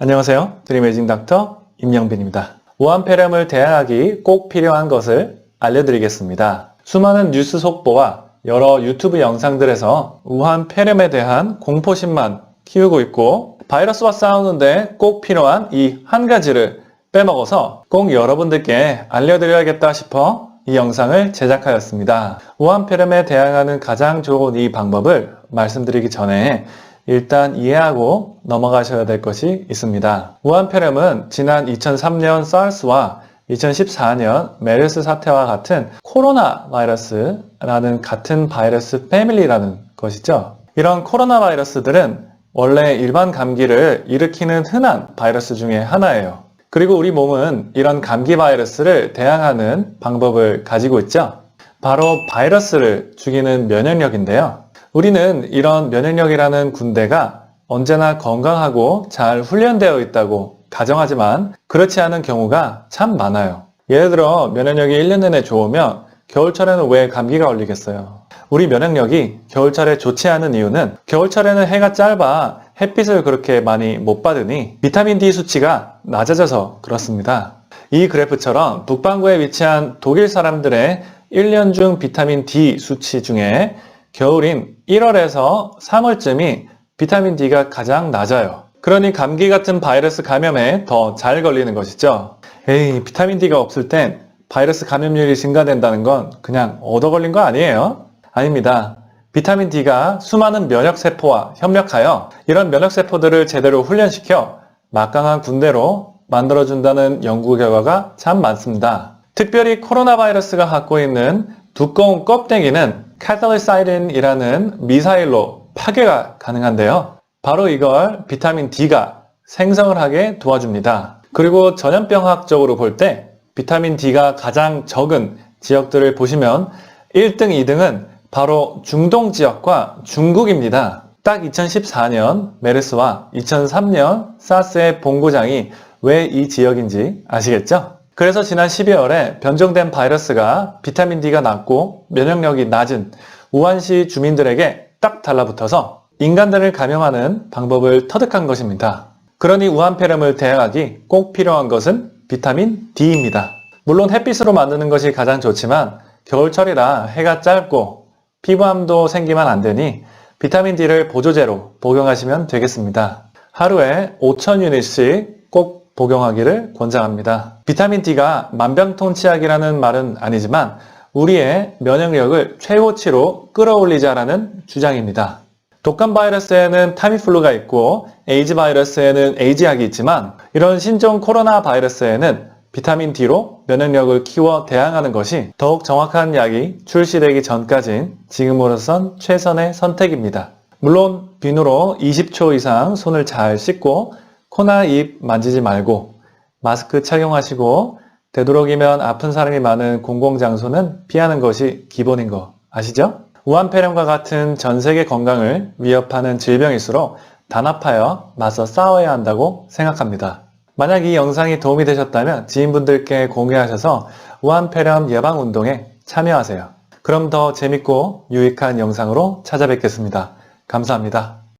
안녕하세요. 드림에이징 닥터 임영빈입니다. 우한폐렴을 대항하기 꼭 필요한 것을 알려드리겠습니다. 수많은 뉴스 속보와 여러 유튜브 영상들에서 우한폐렴에 대한 공포심만 키우고 있고 바이러스와 싸우는데 꼭 필요한 이 한 가지를 빼먹어서 꼭 여러분들께 알려드려야겠다 싶어 이 영상을 제작하였습니다. 우한폐렴에 대항하는 가장 좋은 이 방법을 말씀드리기 전에 일단 이해하고 넘어가셔야 될 것이 있습니다. 우한폐렴은 지난 2003년 사르스와 2014년 메르스 사태와 같은 코로나 바이러스라는 같은 바이러스 패밀리라는 것이죠. 이런 코로나 바이러스들은 원래 일반 감기를 일으키는 흔한 바이러스 중에 하나예요. 그리고 우리 몸은 이런 감기 바이러스를 대항하는 방법을 가지고 있죠. 바로 바이러스를 죽이는 면역력인데요. 우리는 이런 면역력이라는 군대가 언제나 건강하고 잘 훈련되어 있다고 가정하지만 그렇지 않은 경우가 참 많아요. 예를 들어 면역력이 1년 내내 좋으면 겨울철에는 왜 감기가 걸리겠어요? 우리 면역력이 겨울철에 좋지 않은 이유는 겨울철에는 해가 짧아 햇빛을 그렇게 많이 못 받으니 비타민 D 수치가 낮아져서 그렇습니다. 이 그래프처럼 북반구에 위치한 독일 사람들의 1년 중 비타민 D 수치 중에 겨울인 1월에서 3월쯤이 비타민 D가 가장 낮아요. 그러니 감기 같은 바이러스 감염에 더 잘 걸리는 것이죠. 에이, 비타민 D가 없을 땐 바이러스 감염률이 증가된다는 건 그냥 얻어 걸린 거 아니에요? 아닙니다. 비타민 D가 수많은 면역세포와 협력하여 이런 면역세포들을 제대로 훈련시켜 막강한 군대로 만들어준다는 연구 결과가 참 많습니다. 특별히 코로나 바이러스가 갖고 있는 두꺼운 껍데기는 카탈리사이딘이라는 미사일로 파괴가 가능한데요. 바로 이걸 비타민 D가 생성을 하게 도와줍니다. 그리고 전염병학적으로 볼 때 비타민 D가 가장 적은 지역들을 보시면 1등, 2등은 바로 중동 지역과 중국입니다. 딱 2014년 메르스와 2003년 사스의 본고장이 왜 이 지역인지 아시겠죠? 그래서 지난 12월에 변종된 바이러스가 비타민 D가 낮고 면역력이 낮은 우한시 주민들에게 딱 달라붙어서 인간들을 감염하는 방법을 터득한 것입니다. 그러니 우한폐렴을 대항하기 꼭 필요한 것은 비타민 D입니다. 물론 햇빛으로 만드는 것이 가장 좋지만 겨울철이라 해가 짧고 피부암도 생기면 안 되니 비타민 D를 보조제로 복용하시면 되겠습니다. 하루에 5,000유닛씩 꼭 복용하기를 권장합니다. 비타민 D가 만병통치약이라는 말은 아니지만 우리의 면역력을 최고치로 끌어올리자라는 주장입니다. 독감 바이러스에는 타미플루가 있고 에이즈 바이러스에는 에이즈약이 있지만 이런 신종 코로나 바이러스에는 비타민 D로 면역력을 키워 대항하는 것이 더욱 정확한 약이 출시되기 전까진 지금으로선 최선의 선택입니다. 물론 비누로 20초 이상 손을 잘 씻고 코나 입 만지지 말고 마스크 착용하시고 되도록이면 아픈 사람이 많은 공공장소는 피하는 것이 기본인 거 아시죠? 우한폐렴과 같은 전 세계 건강을 위협하는 질병일수록 단합하여 맞서 싸워야 한다고 생각합니다. 만약 이 영상이 도움이 되셨다면 지인분들께 공유하셔서 우한폐렴 예방운동에 참여하세요. 그럼 더 재밌고 유익한 영상으로 찾아뵙겠습니다. 감사합니다.